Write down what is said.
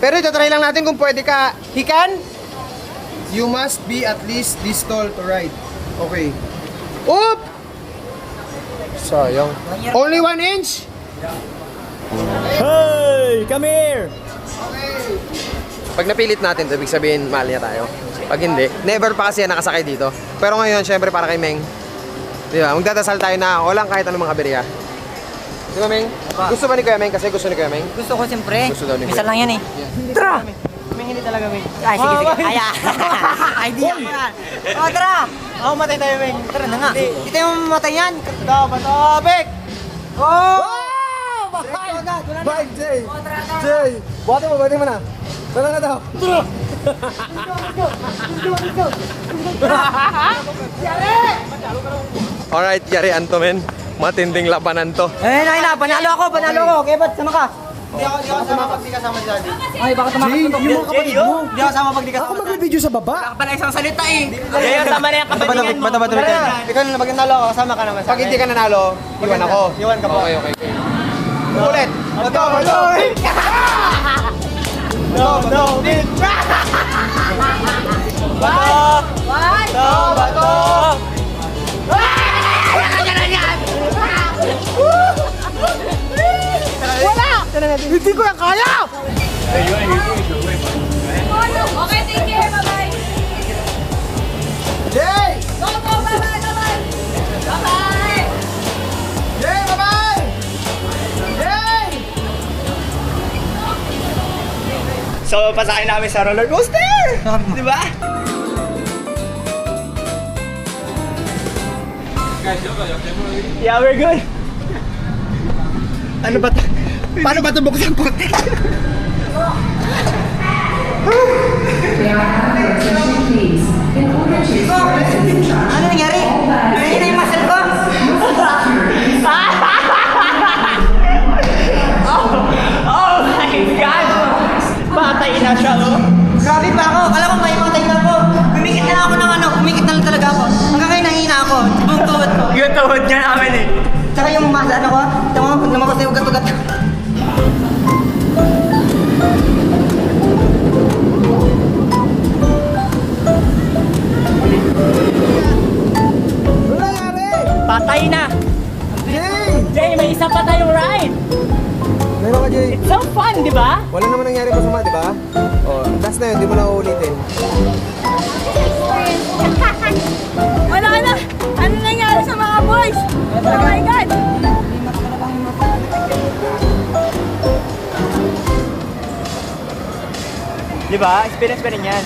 Pero ito, try lang natin kung pwede ka. He can? You must be at least this tall to ride. Okay. Oop! Sayang. Only 1 inch? Hey! Come here! Pag napilit natin ito, ibig sabihin mahal niya tayo. Pag hindi, never pa kasi yan nakasakay dito. Pero ngayon, syempre para kay Meng. Di ba? Magdadasal tayo na walang kahit anong mga aberya. Di ba, Meng? Gusto ba ni Kuya Meng? Kasi gusto ni Kuya Meng. Gusto ko siyempre. Gusto daw ni Minsan Kuya. lang yan eh. Tara! May hindi talaga, Ming. Ay, sige, sige. Ay, idea ko yan. O, tara! Oo, matay tayo, Ming. Tara na nga. Hindi tayo mamatay yan. Batabik! Oh! Bye, Jay! Jay! Buhati mo na. Tara na daw. Tara! Alright, yari Anto, men. Matinding labanan to. Eh, na, panalo ako. Okay, ba't sama ka? Hindi ako sama pag di kasama si Daddy. Ay, bakit tumakas Jay, ito? yung mga kapatid mo. Hindi ako sama pag di kasama. Ako magbibideo sa baba. Pala isang salita eh. Kaya tama na yung kapalingan mo. Bato. Ikaw na, pag nanalo ako, kasama ka naman sa Pag hindi ka nanalo, iwan ako. Iwan ka po. Okay. Ulit. Bato! No! Bato! Hindi ko yan kaya! Okay, take care. Bye-bye. Jay! Go, bye-bye. Bye-bye. Jay, bye-bye! Jay! So, pasakay namin sa roller coaster! Di ba? Yeah, we're good. Ano ba ito? Paano ba ito buksan po? Ano nangyari? Nangyari na yung muscle ko? Oh my God! Patay na siya, oh! Grabe pa ako. Kala ko may matay na ako. Kumikit na ako ng ano. Kumikit na lang talaga ako. Hanggang ngayon nahihina ako. Buong tuhod ko. Yung tuhod niya namin eh. Tsaka yung masa ano ko. Tama mo, pag lumabas na yung ugat-ugat ko. Ano nangyari? Patay na! Jay! Jay, may isa pa tayong ride! Meron ka, Jay. So fun, di ba? Wala naman nangyari masama, di ba? Oh, last na yun, di mo na uulitin. Wala na. Ano nangyari sa mga boys? Oh my God. Di ba? Experience pa rin yan.